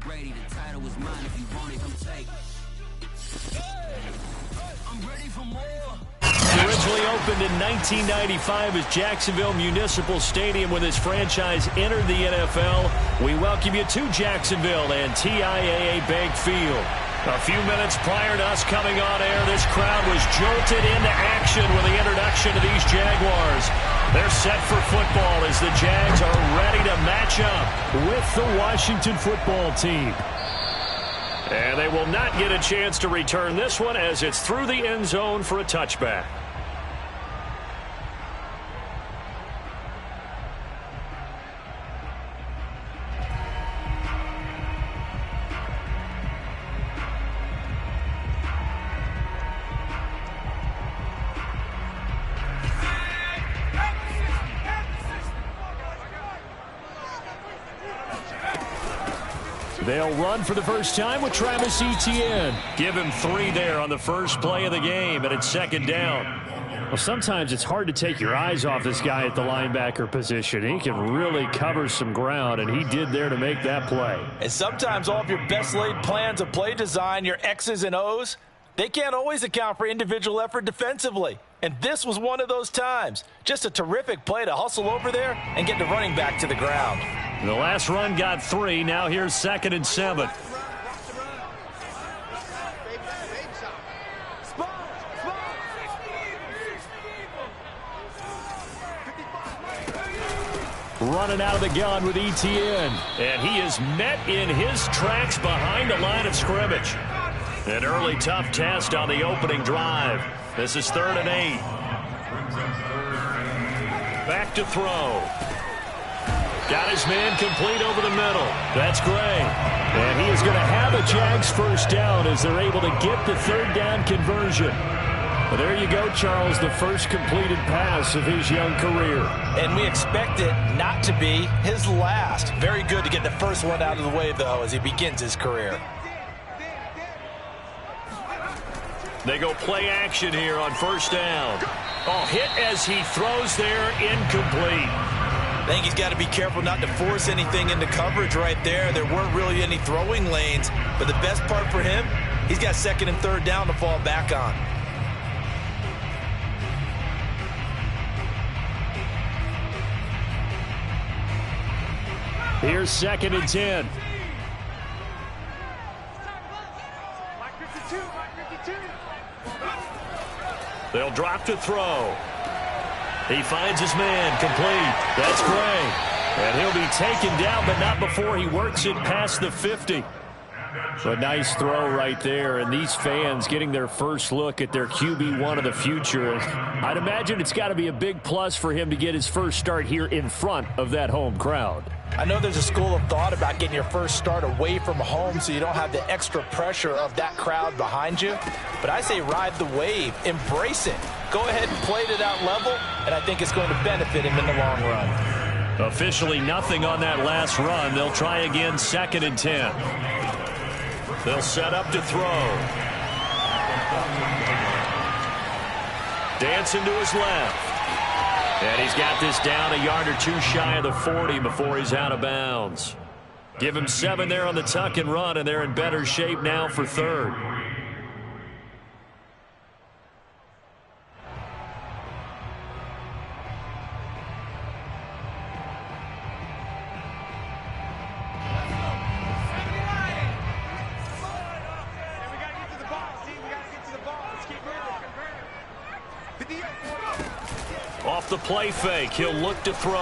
Brady, the title was mine. If you want it, come take it. I'm ready for more. Originally opened in 1995 as Jacksonville Municipal Stadium when this franchise entered the NFL. We welcome you to Jacksonville and TIAA Bank Field. A few minutes prior to us coming on air, this crowd was jolted into action with the introduction of these Jaguars. They're set for football as the Jags are ready to match up with the Washington football team. And they will not get a chance to return this one as it's through the end zone for a touchback. They'll run for the first time with Travis Etienne. Give him 3 there on the first play of the game, and it's second down. Well, sometimes it's hard to take your eyes off this guy at the linebacker position. He can really cover some ground, and he did there to make that play. And sometimes all of your best laid plans of play design, your X's and O's, they can't always account for individual effort defensively. And this was one of those times. Just a terrific play to hustle over there and get the running back to the ground. The last run got 3. Now here's 2nd and 7. Running out of the gun with Etienne. And he is met in his tracks behind the line of scrimmage. An early tough test on the opening drive. This is 3rd and 8. Back to throw. Got his man complete over the middle. That's Gray. And he is going to have a Jags first down as they're able to get the 3rd down conversion. Well, there you go, Charles, the first completed pass of his young career. And we expect it not to be his last. Very good to get the first one out of the way, though, as he begins his career. They go play action here on first down. Oh, hit as he throws there, incomplete. I think he's got to be careful not to force anything into coverage right there. There weren't really any throwing lanes, but the best part for him, he's got 2nd and 3rd down to fall back on. Here's 2nd and 10. They'll drop to throw. He finds his man complete. That's Gray. And he'll be taken down, but not before he works it past the 50. So a nice throw right there, and these fans getting their first look at their QB1 of the future. I'd imagine it's got to be a big plus for him to get his first start here in front of that home crowd. I know there's a school of thought about getting your first start away from home so you don't have the extra pressure of that crowd behind you. But I say ride the wave. Embrace it. Go ahead and play to that level, and I think it's going to benefit him in the long run. Officially nothing on that last run. They'll try again 2nd and 10. They'll set up to throw. Dancing to his left. And he's got this down a yard or 2 shy of the 40 before he's out of bounds. Give him 7 there on the tuck and run, and they're in better shape now for 3rd. Off the play fake, he'll look to throw.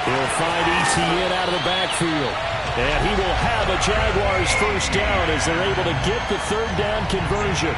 He'll find Etienne out of the backfield. And he will have a Jaguars first down as they're able to get the 3rd down conversion.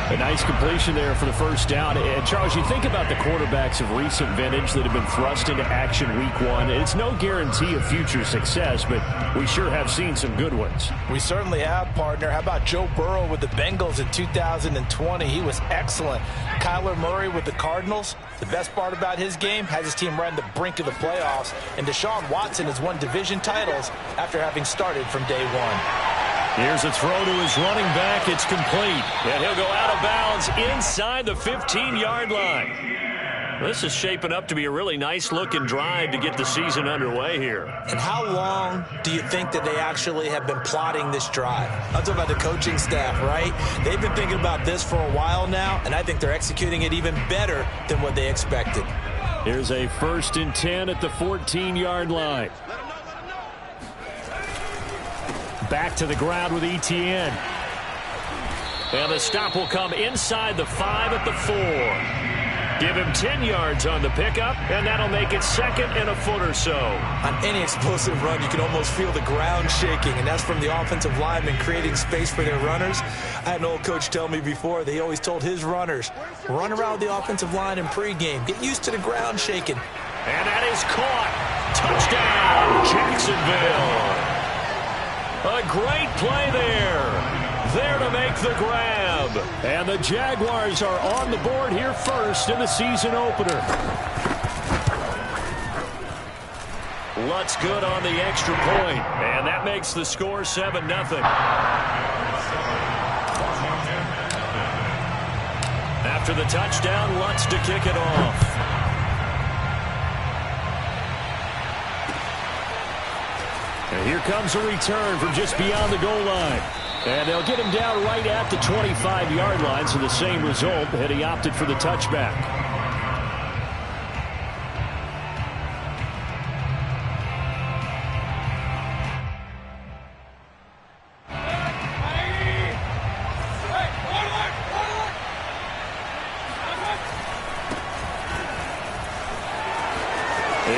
A nice completion there for the first down. And, Charles, you think about the quarterbacks of recent vintage that have been thrust into action week 1. It's no guarantee of future success, but we sure have seen some good ones. We certainly have, partner. How about Joe Burrow with the Bengals in 2020? He was excellent. Kyler Murray with the Cardinals. The best part about his game, has his team right on the brink of the playoffs. And Deshaun Watson has won division titles after having started from day 1. Here's a throw to his running back. It's complete. And he'll go out of bounds inside the 15-yard line. This is shaping up to be a really nice-looking drive to get the season underway here. And how long do you think that they actually have been plotting this drive? I'm talking about the coaching staff, right? They've been thinking about this for a while now, and I think they're executing it even better than what they expected. Here's a 1st and 10 at the 14-yard line. Back to the ground with Etienne. And the stop will come inside the 5 at the 4. Give him 10 yards on the pickup, and that'll make it 2nd and a foot or so. On any explosive run, you can almost feel the ground shaking, and that's from the offensive linemen creating space for their runners. I had an old coach tell me before, they always told his runners, run around the offensive line in pregame. Get used to the ground shaking. And that is caught. Touchdown, Jacksonville. A great play there. There to make the grab. And the Jaguars are on the board here first in the season opener. Lutz good on the extra point. And that makes the score 7-0. After the touchdown, Lutz to kick it off. And here comes a return from just beyond the goal line. And they'll get him down right at the 25-yard line, so the same result, had he opted for the touchback.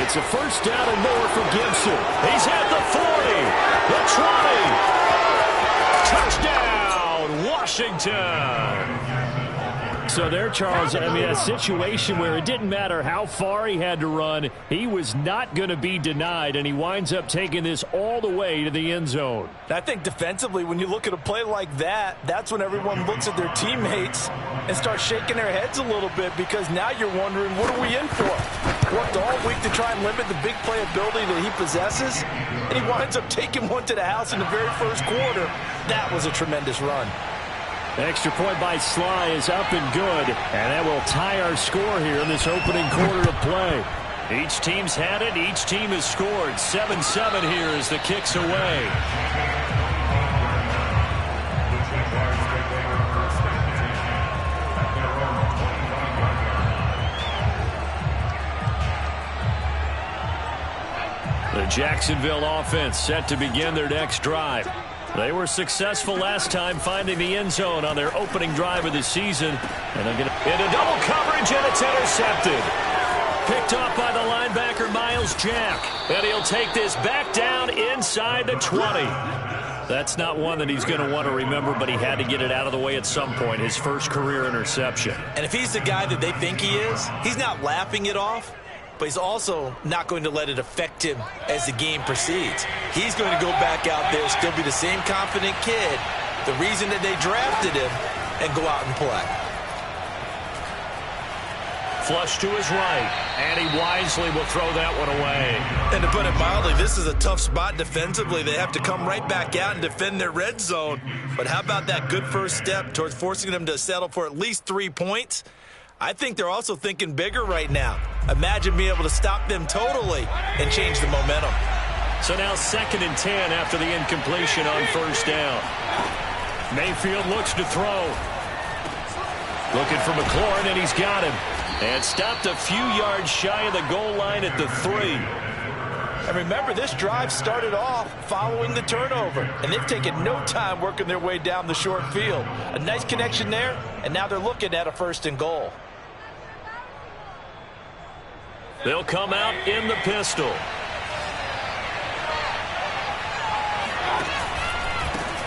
It's a 1st down and more for Gibson. He's at the 40, the 20. Touchdown, Washington. So there, Charles, I mean, a situation where it didn't matter how far he had to run, he was not going to be denied, and he winds up taking this all the way to the end zone. I think defensively, when you look at a play like that, that's when everyone looks at their teammates and starts shaking their heads a little bit, because now you're wondering, what are we in for? Worked all week to try and limit the big play ability that he possesses, and he winds up taking one to the house in the very first quarter. That was a tremendous run. Extra point by Sly is up and good, and that will tie our score here in this opening quarter of play. Each team's had it. Each team has scored. 7-7 here as the kick's away. The Jacksonville offense set to begin their next drive. They were successful last time finding the end zone on their opening drive of the season. And they're going to into double coverage, and it's intercepted. Picked off by the linebacker, Miles Jack. And he'll take this back down inside the 20. That's not one that he's going to want to remember, but he had to get it out of the way at some point. His first career interception. And if he's the guy that they think he is, he's not laughing it off, but he's also not going to let it affect him as the game proceeds. He's going to go back out there, still be the same confident kid, the reason that they drafted him, and go out and play. Flush to his right, and he wisely will throw that one away. And to put it mildly, this is a tough spot defensively. They have to come right back out and defend their red zone. But how about that good first step towards forcing them to settle for at least 3 points? I think they're also thinking bigger right now. Imagine being able to stop them totally and change the momentum. So now 2nd and 10 after the incompletion on 1st down. Mayfield looks to throw. Looking for McLaurin, and he's got him. And stopped a few yards shy of the goal line at the 3. And remember, this drive started off following the turnover, and they've taken no time working their way down the short field. A nice connection there, and now they're looking at a 1st and goal. They'll come out in the pistol.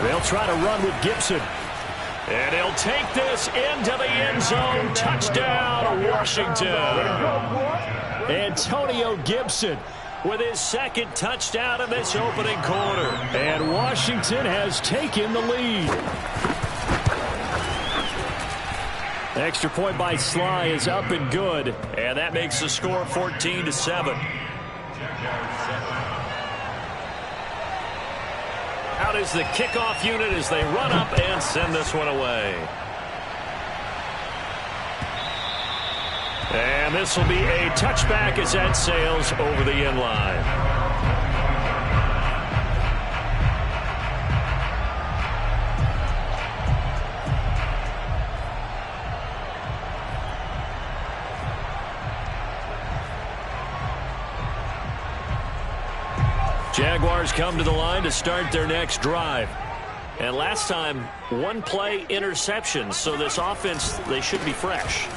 They'll try to run with Gibson. And he'll take this into the end zone. Touchdown, Washington. Antonio Gibson with his 2nd touchdown in this opening quarter. And Washington has taken the lead. Extra point by Sly is up and good. And that makes the score 14-7. Out is the kickoff unit as they run up and send this one away. And this will be a touchback as that sails over the end line. Jaguars come to the line to start their next drive. And last time, one play interception. So this offense, they should be fresh.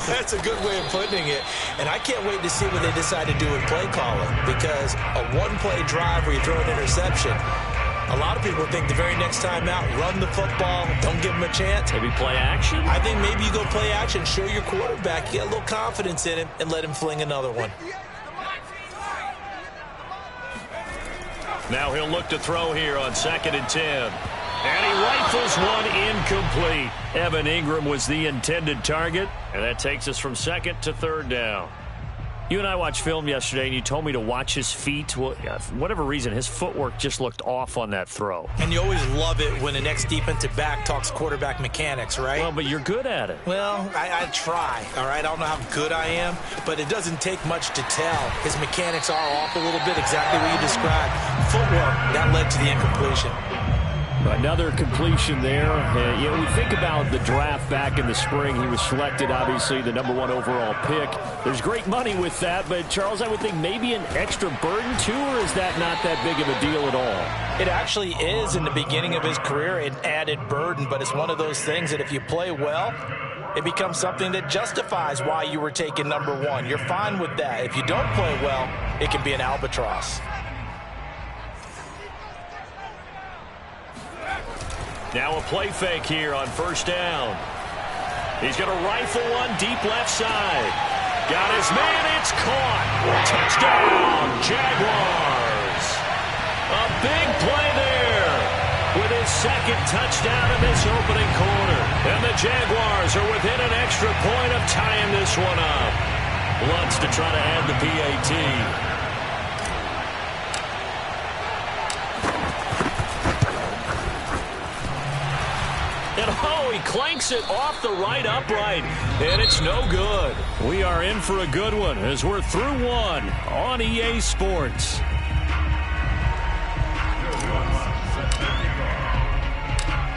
That's a good way of putting it. And I can't wait to see what they decide to do with play calling. Because a one-play drive where you throw an interception, a lot of people think the very next time out, run the football, don't give them a chance. Maybe play action? I think maybe you go play action, show your quarterback, get a little confidence in him, and let him fling another one. Now he'll look to throw here on 2nd and 10. And he rifles one incomplete. Evan Ingram was the intended target, and that takes us from 2nd to 3rd down. You and I watched film yesterday, and you told me to watch his feet. Well, for whatever reason, his footwork just looked off on that throw. And you always love it when the next defensive back talks quarterback mechanics, right? Well, but you're good at it. Well, I try, all right? I don't know how good I am, but it doesn't take much to tell. His mechanics are off a little bit, exactly what you described. Footwork, that led to the incompletion. Another completion there. You know, we think about the draft back in the spring. He was selected, obviously, the #1 overall pick. There's great money with that, but, Charles, I would think maybe an extra burden, too, or is that not that big of a deal at all? It actually is in the beginning of his career, an added burden, but it's one of those things that if you play well, it becomes something that justifies why you were taken #1. You're fine with that. If you don't play well, it can be an albatross. Now a play fake here on 1st down. He's going to rifle one deep left side. Got his man. It's caught. Touchdown, Jaguars. A big play there with his 2nd touchdown in this opening quarter. And the Jaguars are within an extra point of tying this one up. Lutz to try to add the PAT. And oh, he clanks it off the right upright, and it's no good. We are in for a good one as we're through one on EA Sports.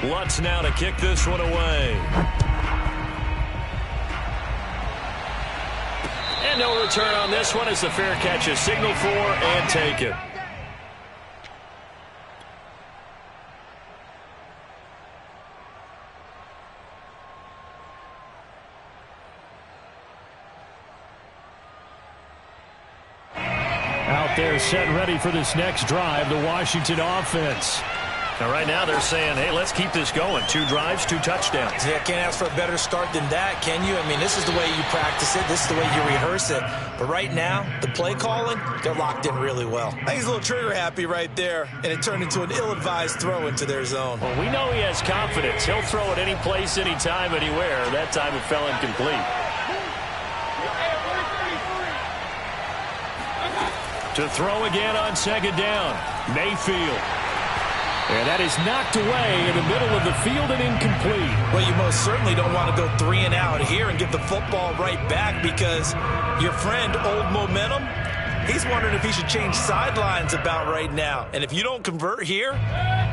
Lutz now to kick this one away. And no return on this one as the fair catch is signaled for and taken. They're set ready for this next drive, the Washington offense. Now, right now, they're saying, hey, let's keep this going. 2 drives, 2 touchdowns. Yeah, can't ask for a better start than that, can you? I mean, this is the way you practice it. This is the way you rehearse it. But right now, the play calling, they're locked in really well. I think he's a little trigger happy right there, and it turned into an ill-advised throw into their zone. Well, we know he has confidence. He'll throw it any place, anytime, anywhere. That time it fell incomplete. To throw again on 2nd down, Mayfield. And that is knocked away in the middle of the field and incomplete. Well, you most certainly don't want to go 3 and out here and give the football right back because your friend, Old Momentum, he's wondering if he should change sidelines about right now. And if you don't convert here,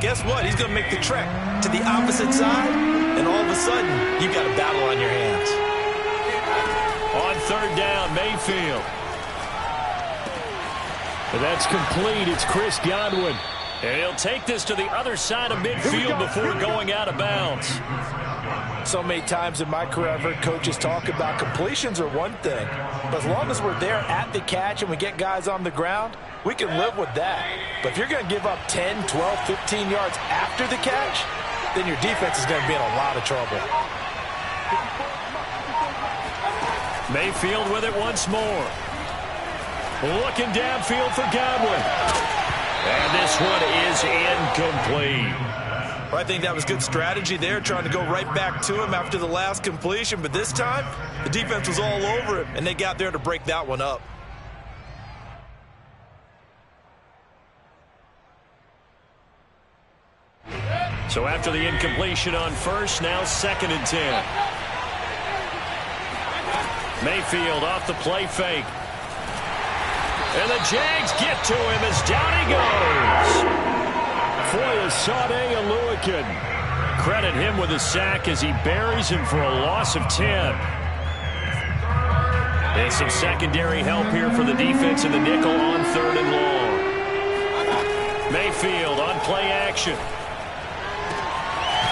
guess what? He's going to make the trek to the opposite side, and all of a sudden, you got a battle on your hands. On 3rd down, Mayfield. And that's complete. It's Chris Godwin. And he'll take this to the other side of midfield before going out of bounds. So many times in my career, I've heard coaches talk about completions are one thing. But as long as we're there at the catch and we get guys on the ground, we can live with that. But if you're going to give up 10, 12, 15 yards after the catch, then your defense is going to be in a lot of trouble. Mayfield with it once more. Looking downfield for Godwin. And this one is incomplete. Well, I think that was good strategy there, trying to go right back to him after the last completion. But this time, the defense was all over him, and they got there to break that one up. So after the incompletion on 1st, now 2nd and 10. Mayfield off the play fake. And the Jags get to him as down he goes. Foyesade Oluokun. Credit him with a sack as he buries him for a loss of 10. And some secondary help here for the defense in the nickel on 3rd and long. Mayfield on play action.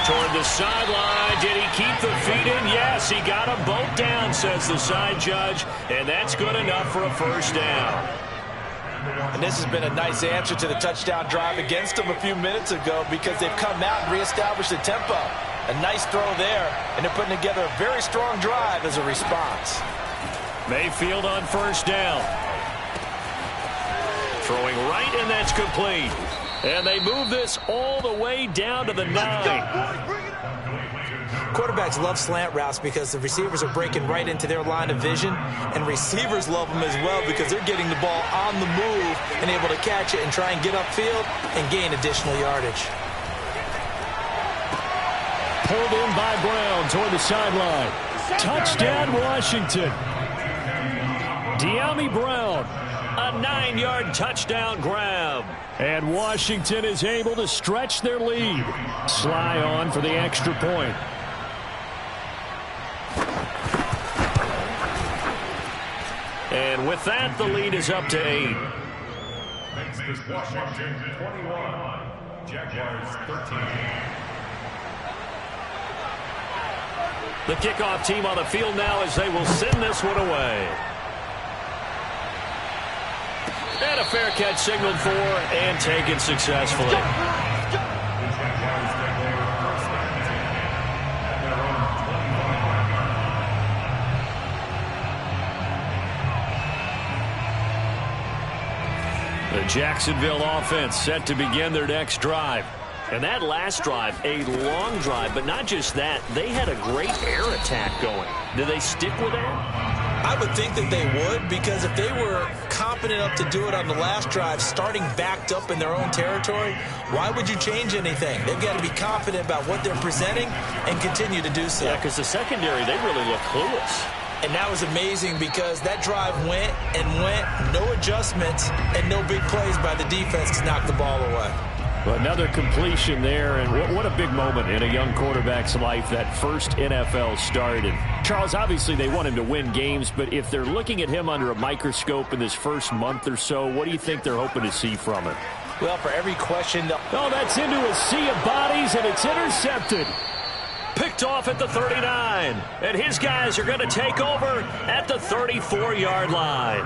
Toward the sideline. Did he keep the feet in? Yes, he got them both down, says the side judge. And that's good enough for a first down. And this has been a nice answer to the touchdown drive against them a few minutes ago because they've come out and reestablished the tempo. A nice throw there, and they're putting together a very strong drive as a response. Mayfield on first down. Throwing right, and that's complete. And they move this all the way down to the 9. Quarterbacks love slant routes because the receivers are breaking right into their line of vision, and receivers love them as well because they're getting the ball on the move and able to catch it and try and get upfield and gain additional yardage. Pulled in by Brown toward the sideline. Touchdown, Washington. Dyami Brown, a 9-yard touchdown grab. And Washington is able to stretch their lead. Sly on for the extra point. And with that, the lead is up to 8. Next is Washington 21, Jaguars 13. The kickoff team on the field now as they will send this one away. And a fair catch signaled for and taken successfully. The Jacksonville offense set to begin their next drive. And that last drive, a long drive, but not just that, they had a great air attack going. Do they stick with that? I would think that they would, because if they were confident enough to do it on the last drive, starting backed up in their own territory, why would you change anything? They've got to be confident about what they're presenting and continue to do so. Yeah, because the secondary, they really look clueless. And that was amazing because that drive went and went, no adjustments, and no big plays by the defense to knock the ball away. Well, another completion there, and what a big moment in a young quarterback's life, that first NFL start. And Charles, obviously they want him to win games, but if they're looking at him under a microscope in this first month or so, what do you think they're hoping to see from him? Well, for every question... Oh, that's into a sea of bodies, and it's intercepted. Picked off at the 39, and his guys are going to take over at the 34-yard line.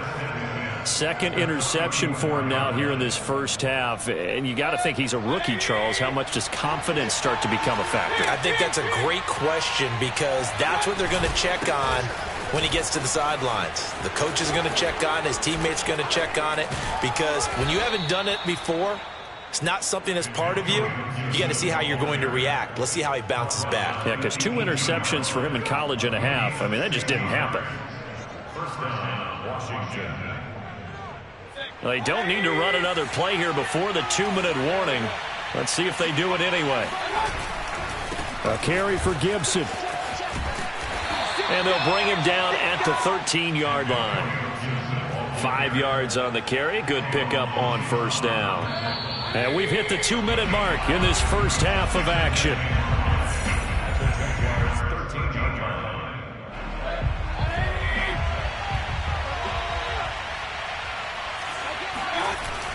Second interception for him now here in this first half. And you got to think he's a rookie, Charles. How much does confidence start to become a factor? I think that's a great question because that's what they're going to check on when he gets to the sidelines. The coach is going to check on it. His teammates are going to check on it because when you haven't done it before, it's not something that's part of you. You got to see how you're going to react. Let's see how he bounces back. Yeah, because 2 interceptions for him in college and a half. I mean, that just didn't happen. First down, Washington. Well, they don't need to run another play here before the 2-minute warning. Let's see if they do it anyway. A carry for Gibson. And they'll bring him down at the 13-yard line. 5 yards on the carry. Good pickup on first down. And we've hit the 2-minute mark in this first half of action.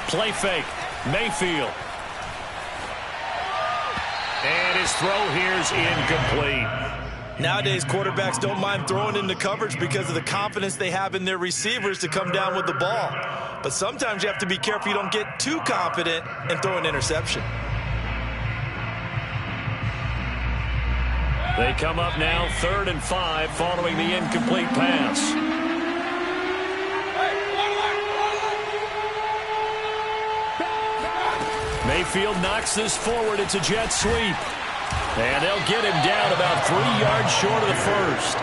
Play fake. Mayfield. And his throw here's incomplete. Nowadays, quarterbacks don't mind throwing into coverage because of the confidence they have in their receivers to come down with the ball. But sometimes you have to be careful you don't get too confident and throw an interception. They come up now 3rd and 5 following the incomplete pass. Mayfield knocks this forward. It's a jet sweep. And they'll get him down about 3 yards short of the first.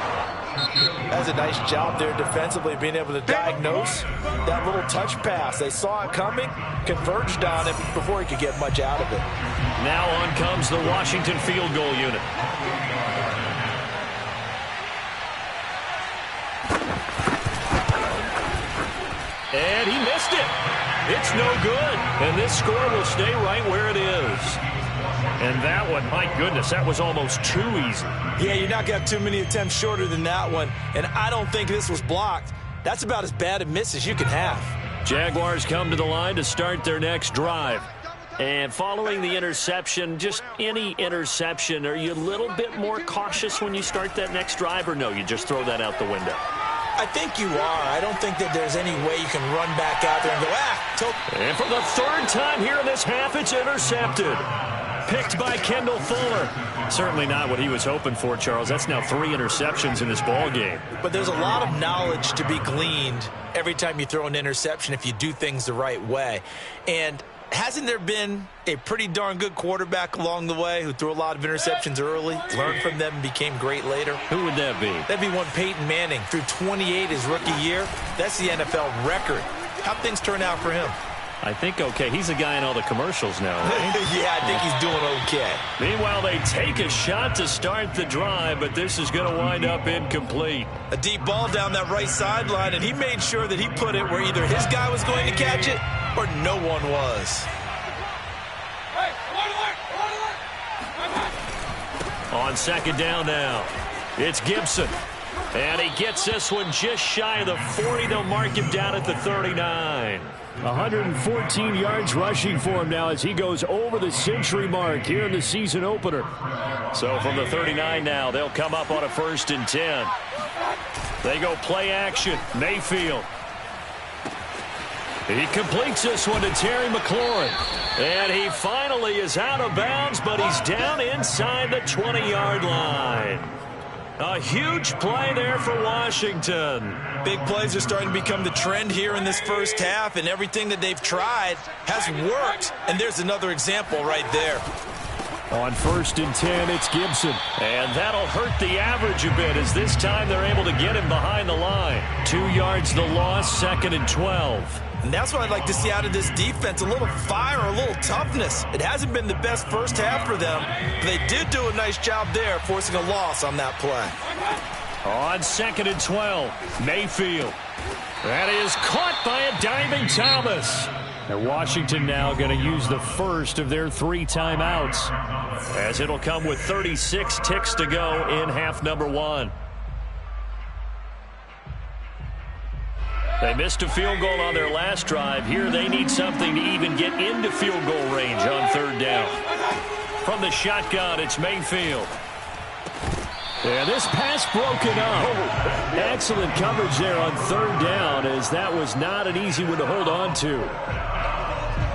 That's a nice job there defensively, being able to diagnose that little touch pass. They saw it coming, converged on it before he could get much out of it. Now on comes the Washington field goal unit. And he missed it. It's no good. And this score will stay right where it is. And that one, my goodness, that was almost too easy. Yeah, you're not going to have too many attempts shorter than that one. And I don't think this was blocked. That's about as bad a miss as you can have. Jaguars come to the line to start their next drive. And following the interception, just any interception, are you a little bit more cautious when you start that next drive, or no, you just throw that out the window? I think you are. I don't think that there's any way you can run back out there and go, And for the third time here in this half, it's intercepted. Picked by Kendall Fuller. Certainly not what he was hoping for, Charles. That's now 3 interceptions in this ball game. But there's a lot of knowledge to be gleaned every time you throw an interception if you do things the right way. And hasn't there been a pretty darn good quarterback along the way who threw a lot of interceptions early, learned from them, and became great later? Who would that be? That'd be one Peyton Manning. Threw 28 his rookie year. That's the NFL record. How'd things turn out for him? I think okay. He's a guy in all the commercials now, right? Yeah, I think he's doing okay. Meanwhile, they take a shot to start the drive, but this is going to wind up incomplete. A deep ball down that right sideline, and he made sure that he put it where either his guy was going to catch it or no one was. On second down now, it's Gibson. And he gets this one just shy of the 40. They'll mark him down at the 39. 114 yards rushing for him now as he goes over the century mark here in the season opener. So from the 39 now, they'll come up on a 1st and 10. They go play action. Mayfield. He completes this one to Terry McLaurin. And he finally is out of bounds, but he's down inside the 20-yard line. A huge play there for Washington. Big plays are starting to become the trend here in this first half, and everything that they've tried has worked. And there's another example right there. On 1st and 10, it's Gibson. And that'll hurt the average a bit as this time they're able to get him behind the line. 2 yards the loss, 2nd and 12. And that's what I'd like to see out of this defense, a little fire, a little toughness. It hasn't been the best first half for them, but they did do a nice job there, forcing a loss on that play. On 2nd and 12, Mayfield. That is caught by a diving Thomas. And Washington now going to use the first of their 3 timeouts, as it'll come with 36 ticks to go in half number 1. They missed a field goal on their last drive. Here they need something to even get into field goal range on 3rd down. From the shotgun, it's Mayfield. And this pass broken up. Excellent coverage there on 3rd down, as that was not an easy one to hold on to.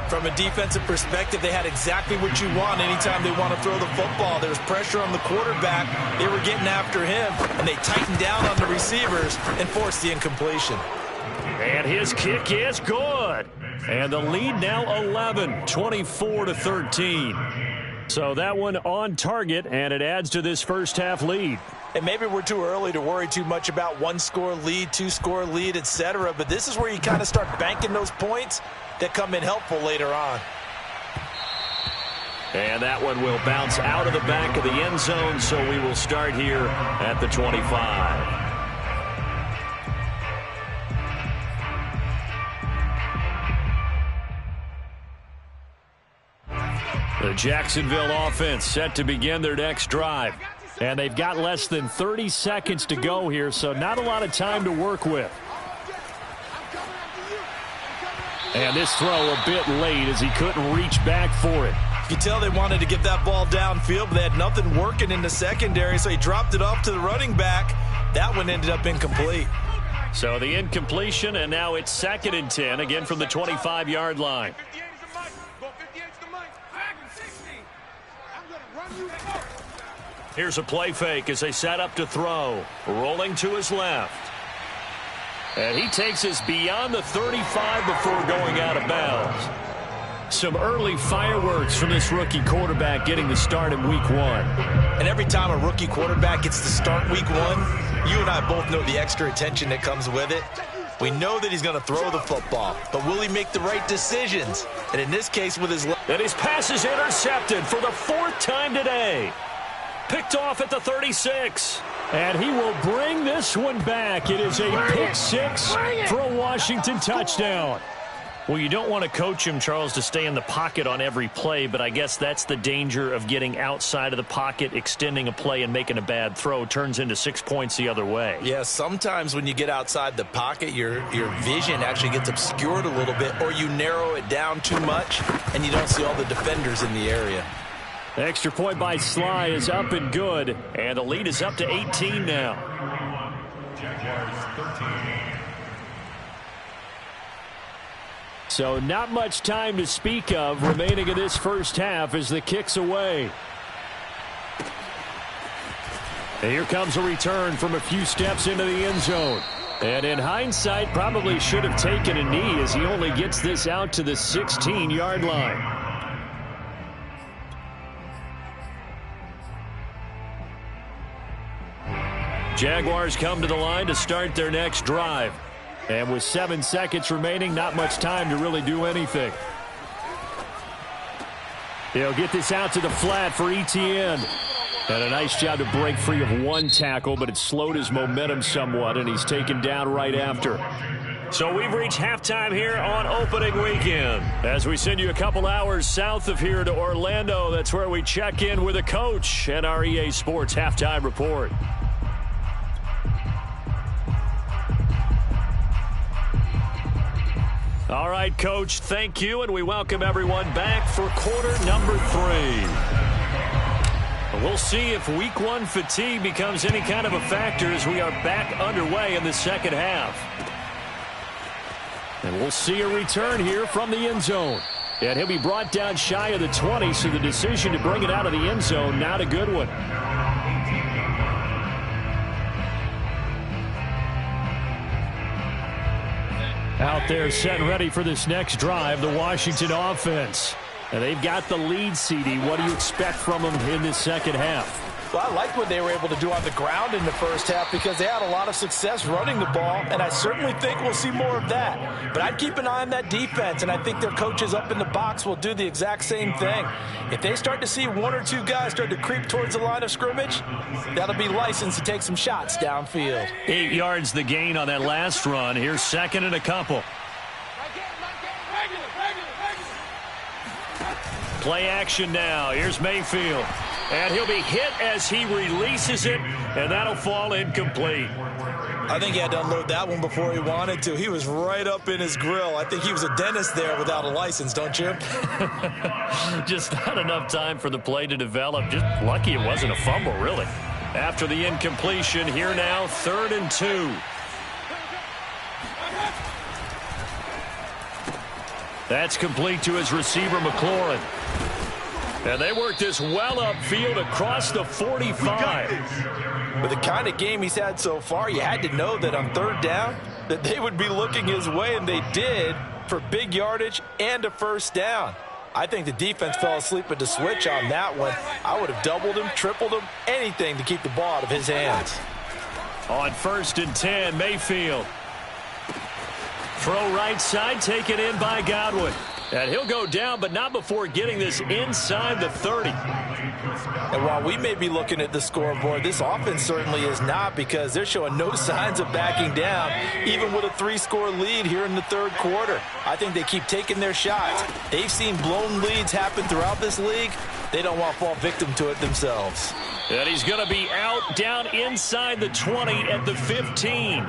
From a defensive perspective, they had exactly what you want anytime they want to throw the football. There was pressure on the quarterback. They were getting after him, and they tightened down on the receivers and forced the incompletion. And his kick is good. And the lead now 11, 24-13. So that one on target, and it adds to this first half lead. And maybe we're too early to worry too much about 1-score lead, 2-score lead, etc. But this is where you kind of start banking those points that come in helpful later on. And that one will bounce out of the back of the end zone, so we will start here at the 25. The Jacksonville offense set to begin their next drive. And they've got less than 30 seconds to go here, so not a lot of time to work with. And this throw a bit late as he couldn't reach back for it. You tell they wanted to get that ball downfield, but they had nothing working in the secondary, so he dropped it off to the running back. That one ended up incomplete. So the incompletion, and now it's 2nd and 10, again from the 25-yard line. Here's a play fake as they set up to throw. Rolling to his left. And he takes us beyond the 35 before going out of bounds. Some early fireworks from this rookie quarterback getting the start in week 1. And every time a rookie quarterback gets to start week 1, you and I both know the extra attention that comes with it. We know that he's going to throw the football, but will he make the right decisions? And in this case with his... And his pass is intercepted for the 4th time today. Picked off at the 36. And he will bring this one back. It is a pick six for a Washington touchdown. Well, you don't want to coach him, Charles, to stay in the pocket on every play, but I guess that's the danger of getting outside of the pocket, extending a play, and making a bad throw. Turns into 6 points the other way. Yeah, sometimes when you get outside the pocket, your vision actually gets obscured a little bit, or you narrow it down too much, and you don't see all the defenders in the area. Extra point by Sly is up and good, and the lead is up to 18 now. Jaguars 13. So not much time to speak of remaining in this first half as the kick's away. And here comes a return from a few steps into the end zone. And in hindsight, probably should have taken a knee as he only gets this out to the 16-yard line. Jaguars come to the line to start their next drive. And with 7 seconds remaining, not much time to really do anything. They'll get this out to the flat for Etienne. And a nice job to break free of one tackle, but it slowed his momentum somewhat, and he's taken down right after. So we've reached halftime here on opening weekend. As we send you a couple hours south of here to Orlando, that's where we check in with a coach and our EA Sports halftime report. All right, Coach, thank you, and we welcome everyone back for quarter number 3. We'll see if week 1 fatigue becomes any kind of a factor as we are back underway in the second half. And we'll see a return here from the end zone. And he'll be brought down shy of the 20, so the decision to bring it out of the end zone, not a good one. Out there set and ready for this next drive, the Washington offense. And they've got the lead, CD. What do you expect from them in this second half? Well, I like what they were able to do on the ground in the first half because they had a lot of success running the ball, and I certainly think we'll see more of that. But I'd keep an eye on that defense, and I think their coaches up in the box will do the exact same thing. If they start to see 1 or 2 guys start to creep towards the line of scrimmage, that'll be licensed to take some shots downfield. 8 yards the gain on that last run. Here's second and a couple. Play action now. Here's Mayfield. And he'll be hit as he releases it, and that'll fall incomplete. I think he had to unload that one before he wanted to. He was right up in his grill. I think he was a dentist there without a license, don't you? Just not enough time for the play to develop. Just lucky it wasn't a fumble, really. After the incompletion, here now, 3rd and 2. That's complete to his receiver, McLaurin. And they work this well upfield across the 45. With the kind of game he's had so far, you had to know that on 3rd down, that they would be looking his way, and they did, for big yardage and a first down. I think the defense fell asleep at the switch on that one. I would have doubled him, tripled him, anything to keep the ball out of his hands. On 1st and 10, Mayfield. Throw right side, taken in by Godwin. And he'll go down, but not before getting this inside the 30. And while we may be looking at the scoreboard, this offense certainly is not, because they're showing no signs of backing down, even with a 3-score lead here in the 3rd quarter. I think they keep taking their shots. They've seen blown leads happen throughout this league. They don't want to fall victim to it themselves. And he's going to be out down inside the 20 at the 15.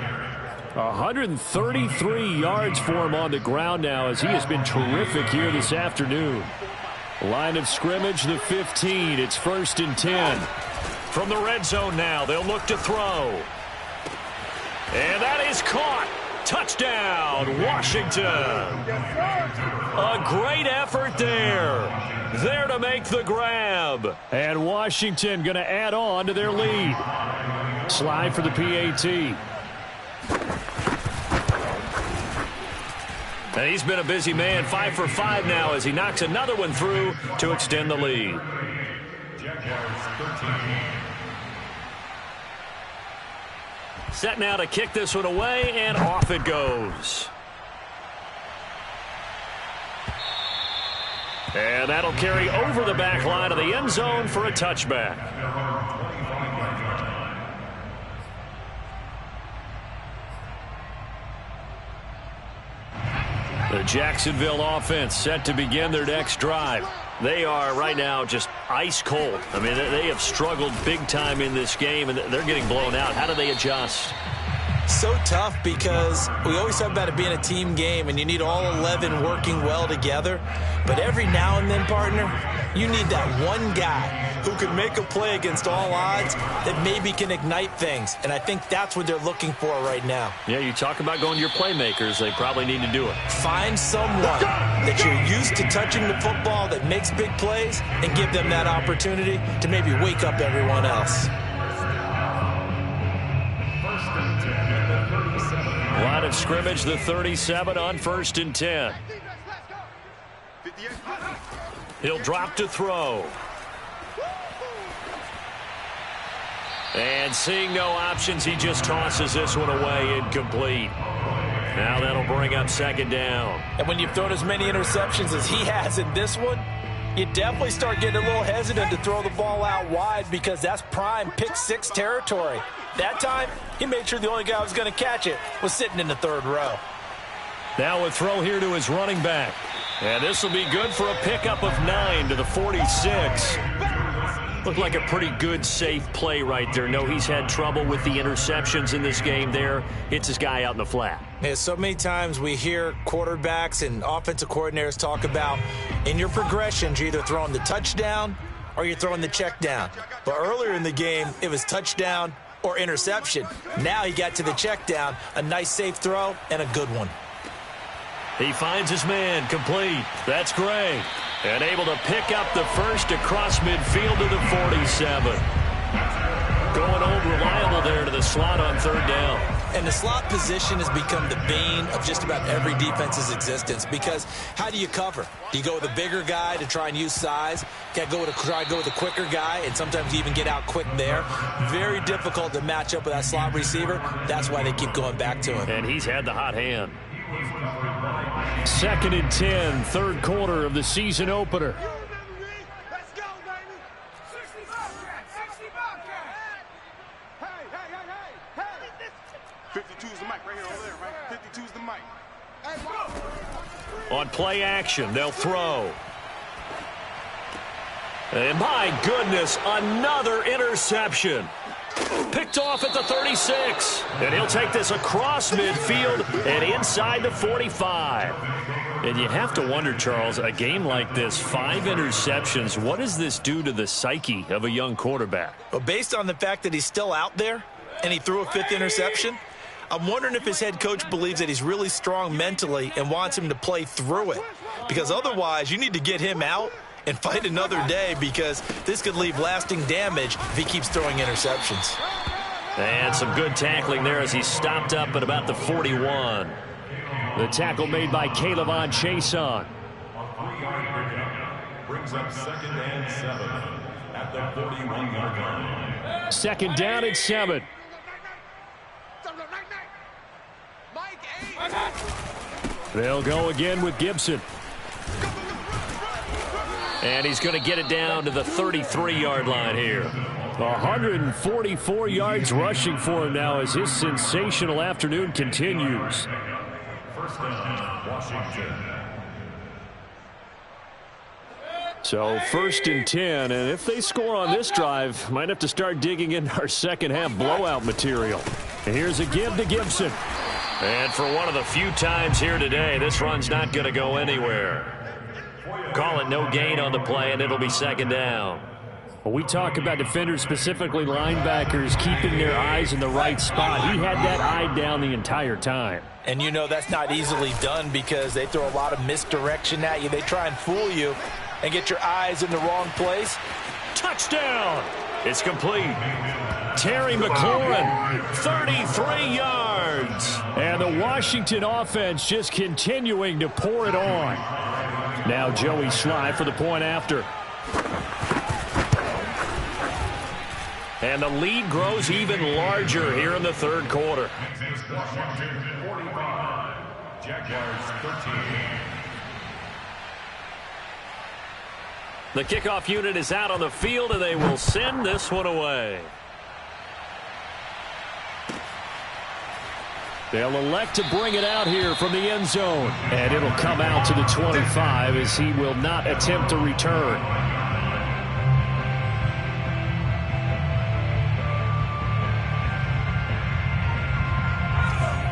133 yards for him on the ground now, as he has been terrific here this afternoon. Line of scrimmage, the 15. It's 1st and 10. From the red zone now, they'll look to throw. And that is caught. Touchdown, Washington. A great effort there. There to make the grab. And Washington going to add on to their lead. Slide for the PAT. And he's been a busy man, 5 for 5 now as he knocks another one through to extend the lead. Set now to kick this one away, and off it goes. And that'll carry over the back line of the end zone for a touchback. The Jacksonville offense set to begin their next drive. They are right now just ice cold. I mean, they have struggled big time in this game, and they're getting blown out. How do they adjust? So tough because we always talk about it being a team game, and you need all 11 working well together. But every now and then, partner, you need that one guy who can make a play against all odds that maybe can ignite things. And I think that's what they're looking for right now. Yeah, you talk about going to your playmakers. They probably need to do it. Find someone that you're used to touching the football that makes big plays and give them that opportunity to maybe wake up everyone else. Line of scrimmage, the 37 on 1st and 10. He'll drop to throw. And seeing no options, he just tosses this one away incomplete. Now that'll bring up 2nd down. And when you've thrown as many interceptions as he has in this one, you definitely start getting a little hesitant to throw the ball out wide because that's prime pick 6 territory. That time, he made sure the only guy who was going to catch it was sitting in the 3rd row. Now a throw here to his running back. And this will be good for a pickup of 9 to the 46. Looked like a pretty good, safe play right there. No, he's had trouble with the interceptions in this game there. Hits his guy out in the flat. Yeah, so many times we hear quarterbacks and offensive coordinators talk about in your progressions, you're either throwing the touchdown or you're throwing the check down. But earlier in the game, it was touchdown or interception. Now he got to the check down, a nice safe throw, and a good one. He finds his man complete. That's Gray. And able to pick up the first across midfield to the 47. Going old reliable there to the slot on 3rd down. And the slot position has become the bane of just about every defense's existence because how do you cover? Do you go with a bigger guy to try and use size? Got to try to go with a quicker guy, and sometimes you even get out quick there. Very difficult to match up with that slot receiver. That's why they keep going back to him. And he's had the hot hand. 2nd and 10, 3rd quarter of the season opener. Let's go, baby. 60 Hey. 52 is the mic right here over there, right? 52 is the mic. Hey, on play action, they'll throw. And my goodness, another interception. Picked off at the 36. And he'll take this across midfield and inside the 45. And you have to wonder, Charles, a game like this, 5 interceptions, what does this do to the psyche of a young quarterback? Well, based on the fact that he's still out there and he threw a 5th interception, I'm wondering if his head coach believes that he's really strong mentally and wants him to play through it. Because otherwise, you need to get him out and fight another day because this could leave lasting damage if he keeps throwing interceptions. And some good tackling there as he stopped up at about the 41. The tackle made by K'Lavon Chaisson. Brings up 2nd and 7 at the 41-yard line. 2nd down and 7. They'll go again with Gibson. And he's going to get it down to the 33-yard line here. 144 yards rushing for him now as his sensational afternoon continues. 1st down, Washington. So 1st and 10, and if they score on this drive, might have to start digging in our second half blowout material. And here's a give to Gibson. And for one of the few times here today, this run's not going to go anywhere. Call it no gain on the play, and it'll be 2nd down. Well, we talk about defenders, specifically linebackers, keeping their eyes in the right spot. He had that eye down the entire time. And you know that's not easily done because they throw a lot of misdirection at you. They try and fool you and get your eyes in the wrong place. Touchdown! It's complete. Terry McLaurin, 33 yards. And the Washington offense just continuing to pour it on. Now Joey Sly for the point after. And the lead grows even larger here in the 3rd quarter. Washington 45, Jaguars 13. The kickoff unit is out on the field, and they will send this one away. They'll elect to bring it out here from the end zone. And it'll come out to the 25 as he will not attempt to return.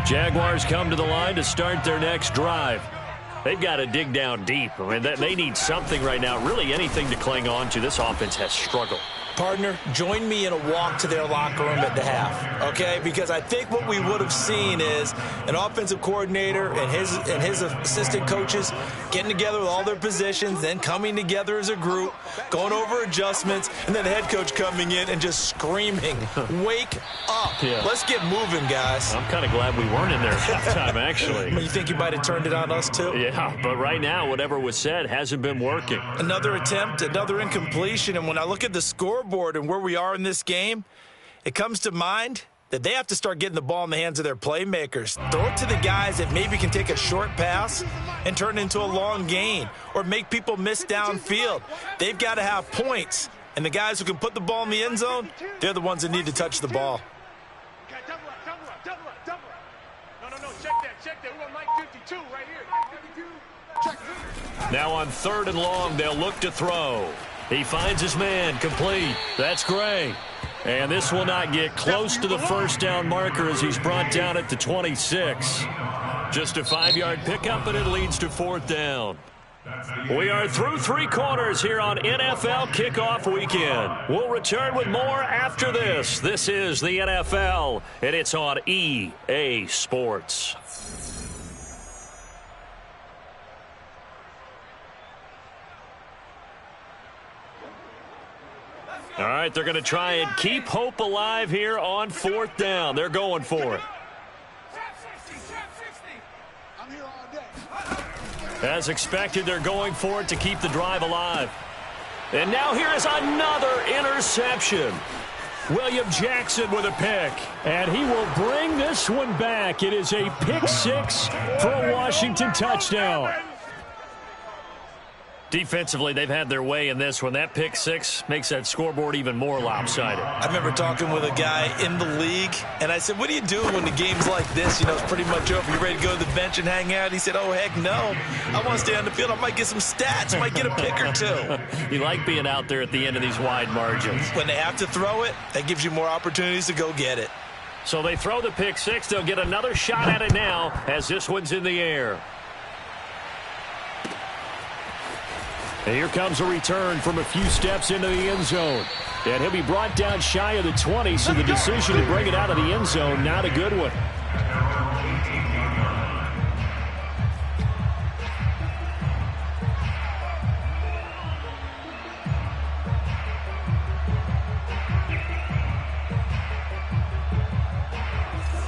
Jaguars come to the line to start their next drive. They've got to dig down deep. I mean, they need something right now, really anything to cling on to. This offense has struggled. Partner, join me in a walk to their locker room at the half, okay? Because I think what we would have seen is an offensive coordinator and his assistant coaches getting together with all their positions, then coming together as a group, going over adjustments, and then the head coach coming in and just screaming, wake up. Yeah. Let's get moving, guys. I'm kind of glad we weren't in there at halftime, actually. You think you might have turned it on us, too? Yeah, but right now, whatever was said hasn't been working. Another attempt, another incompletion, and when I look at the scoreboard and where we are in this game, it comes to mind that they have to start getting the ball in the hands of their playmakers. Throw it to the guys that maybe can take a short pass and turn it into a long gain or make people miss downfield. They've got to have points, and the guys who can put the ball in the end zone, they're the ones that need to touch the ball. Okay, double up. No, check that. We want Mike 52 right here. 52. Check. Now on 3rd and long, they'll look to throw. He finds his man, complete. That's Gray. And this will not get close to the first down marker as he's brought down at the 26. Just a 5-yard pickup, and it leads to 4th down. We are through 3 quarters here on NFL Kickoff Weekend. We'll return with more after this. This is the NFL, and it's on EA Sports. All right, they're going to try and keep hope alive here on 4th down. They're going for it. As expected, they're going for it to keep the drive alive. And now here is another interception. William Jackson with a pick. And he will bring this one back. It is a pick 6 for a Washington touchdown. Defensively, they've had their way in this one. That pick 6 makes that scoreboard even more lopsided. I remember talking with a guy in the league, and I said, what do you do when the game's like this? You know, it's pretty much over. You ready to go to the bench and hang out? He said, oh, heck no. I want to stay on the field. I might get some stats. Might get a pick or 2. You like being out there at the end of these wide margins. When they have to throw it, that gives you more opportunities to go get it. So they throw the pick 6. They'll get another shot at it now as this one's in the air. And here comes a return from a few steps into the end zone. And he'll be brought down shy of the 20, so the decision to bring it out of the end zone, not a good one.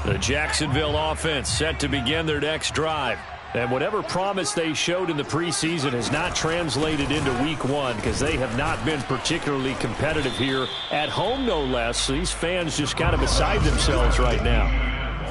The Jacksonville offense set to begin their next drive. And whatever promise they showed in the preseason has not translated into week 1 because they have not been particularly competitive here at home, no less. So these fans just kind of beside themselves right now.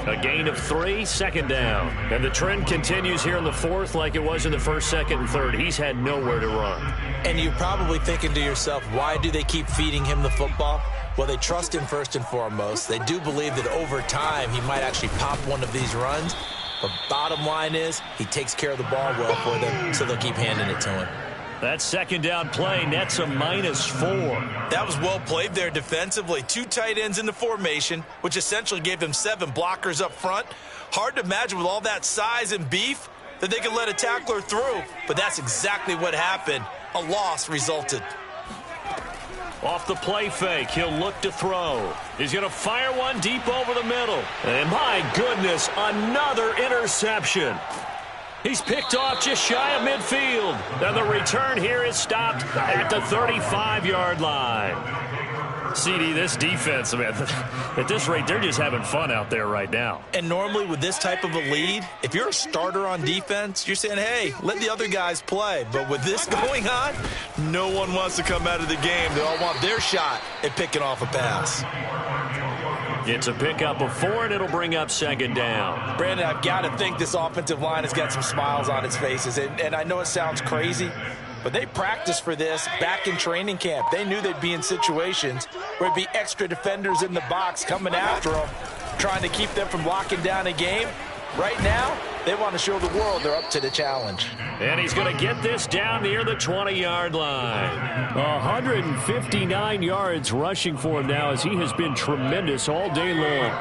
A gain of 3, 2nd down. And the trend continues here in the 4th like it was in the 1st, 2nd, and 3rd. He's had nowhere to run. And you're probably thinking to yourself, why do they keep feeding him the football? Well, they trust him first and foremost. They do believe that over time he might actually pop one of these runs. But bottom line is he takes care of the ball well for them, so they'll keep handing it to him. That 2nd down play nets a -4. That was well played there defensively. 2 tight ends in the formation, which essentially gave them 7 blockers up front. Hard to imagine with all that size and beef that they could let a tackler through. But that's exactly what happened. A loss resulted. Off the play fake, he'll look to throw. He's going to fire one deep over the middle. And my goodness, another interception. He's picked off just shy of midfield. And the return here is stopped at the 35-yard line. CD, this defense, man, at this rate, they're just having fun out there right now. And normally with this type of a lead, if you're a starter on defense, you're saying, hey, let the other guys play. But with this going on, no one wants to come out of the game. They all want their shot at picking off a pass. It's a pickup of 4, and it'll bring up 2nd down. Brandon, I've got to think this offensive line has got some smiles on its faces. And I know it sounds crazy, but they practiced for this back in training camp. They knew they'd be in situations where it'd be extra defenders in the box coming after them, trying to keep them from locking down a game. Right now, they want to show the world they're up to the challenge. And he's going to get this down near the 20-yard line. 159 yards rushing for him now, as he has been tremendous all day long.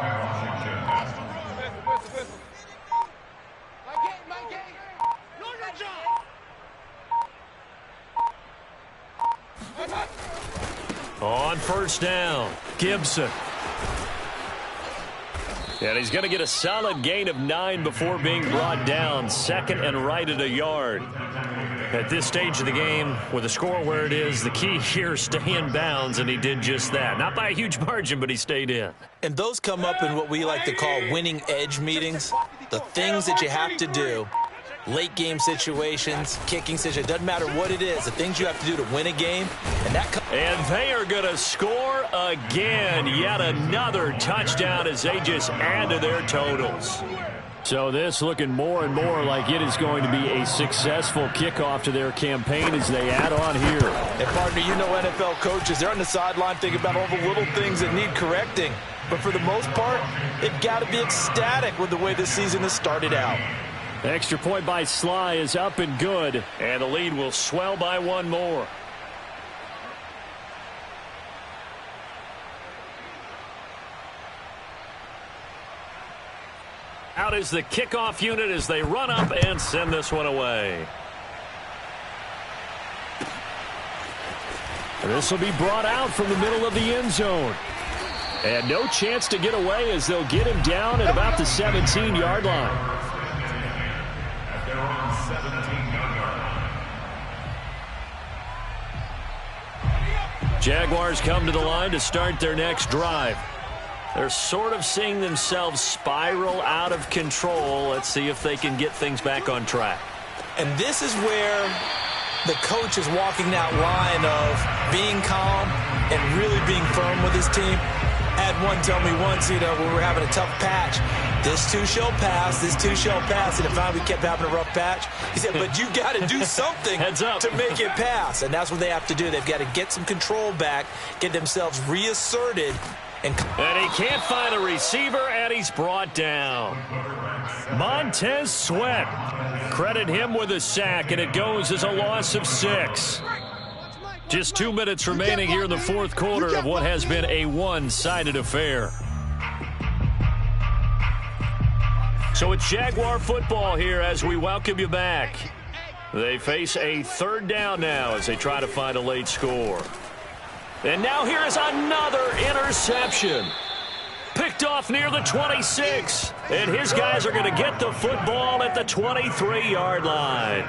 On first down, Gibson. And he's going to get a solid gain of 9 before being brought down. Second and right at a yard. At this stage of the game, with the score where it is, the key here is stay in bounds, and he did just that. Not by a huge margin, but he stayed in. And those come up in what we like to call winning edge meetings. The things that you have to do. Late game situations, kicking situations, doesn't matter what it is, the things you have to do to win a game. And they are going to score again. Yet another touchdown as they just add to their totals. So this looking more and more like it is going to be a successful kickoff to their campaign as they add on here. And partner, you know NFL coaches, they're on the sideline thinking about all the little things that need correcting. But for the most part, they've got to be ecstatic with the way this season has started out. Extra point by Sly is up and good, and the lead will swell by one more. Out is the kickoff unit as they run up and send this one away. This will be brought out from the middle of the end zone. And no chance to get away as they'll get him down at about the 17-yard line. Jaguars come to the line to start their next drive. They're sort of seeing themselves spiral out of control. Let's see if they can get things back on track. And this is where the coach is walking that line of being calm and really being firm with his team. I had one tell me once, when we were having a tough patch, this too shall pass, this too shall pass, and finally we kept having a rough patch. He said, but you got to do something to make it pass, and that's what they have to do. They've got to get some control back, get themselves reasserted. And he can't find a receiver, and he's brought down. Montez Sweat. Credit him with a sack, and it goes as a loss of 6. Just 2 minutes remaining here in the fourth quarter of what has been a one-sided affair. So it's Jaguar football here as we welcome you back. They face a third down now as they try to find a late score. And now here is another interception. Picked off near the 26. And his guys are going to get the football at the 23-yard line.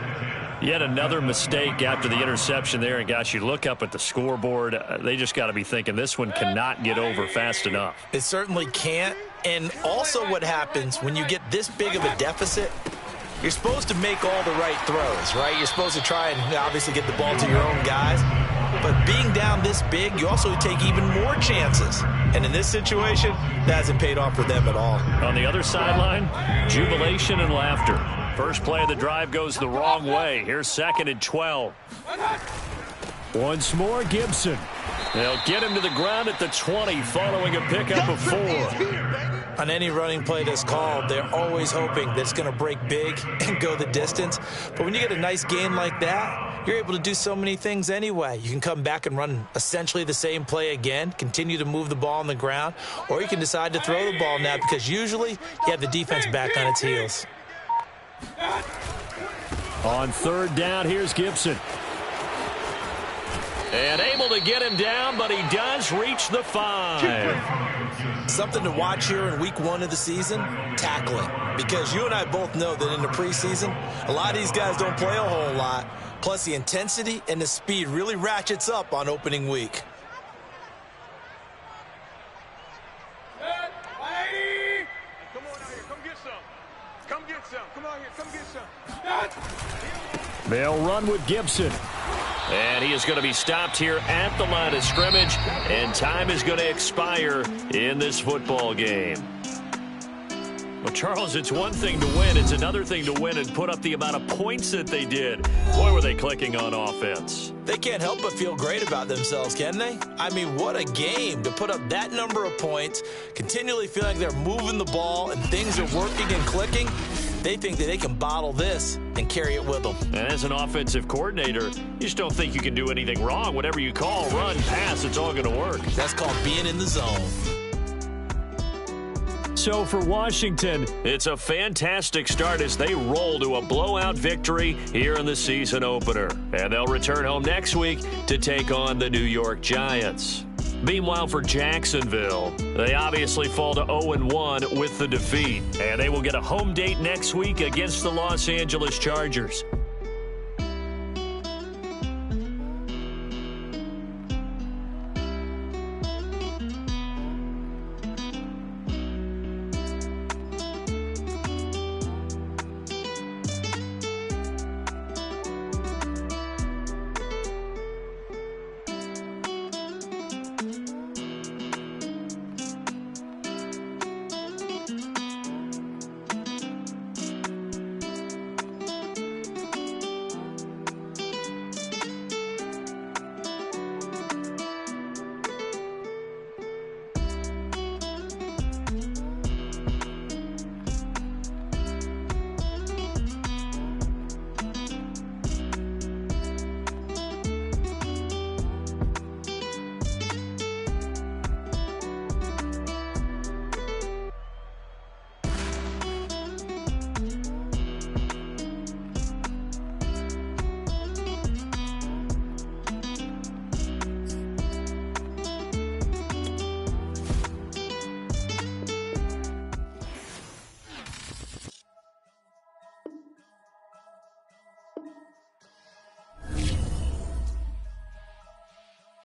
Yet another mistake after the interception there. And, gosh, you look up at the scoreboard. They just got to be thinking this one cannot get over fast enough. It certainly can't. And also what happens when you get this big of a deficit, you're supposed to make all the right throws, right? You're supposed to try and obviously get the ball to your own guys. But being down this big, you also take even more chances. And in this situation, that hasn't paid off for them at all. On the other sideline, jubilation and laughter. First play of the drive goes the wrong way. Here's 2nd and 12. Once more, Gibson. They'll get him to the ground at the 20 following a pickup of 4. On any running play that's called, they're always hoping that it's going to break big and go the distance. But when you get a nice gain like that, you're able to do so many things anyway. You can come back and run essentially the same play again, continue to move the ball on the ground, or you can decide to throw the ball now because usually you have the defense back on its heels. On third down, here's Gibson. And able to get him down, but he does reach the 5. Something to watch here in week 1 of the season, tackling. Because you and I both know that in the preseason, a lot of these guys don't play a whole lot. Plus the intensity and the speed really ratchets up on opening week. Come on out here, come get some. Come get some. Come out here, come get some. They'll run with Gibson. And he is going to be stopped here at the line of scrimmage, and time is going to expire in this football game. Well, Charles, it's one thing to win. It's another thing to win and put up the amount of points that they did. Boy, were they clicking on offense. They can't help but feel great about themselves, can they? I mean, what a game to put up that number of points, continually feeling they're moving the ball and things are working and clicking. They think that they can bottle this and carry it with them. And as an offensive coordinator, you just don't think you can do anything wrong. Whatever you call, run, pass, it's all going to work. That's called being in the zone. So for Washington, it's a fantastic start as they roll to a blowout victory here in the season opener. And they'll return home next week to take on the New York Giants. Meanwhile, for Jacksonville, they obviously fall to 0-1 with the defeat. And they will get a home date next week against the Los Angeles Chargers.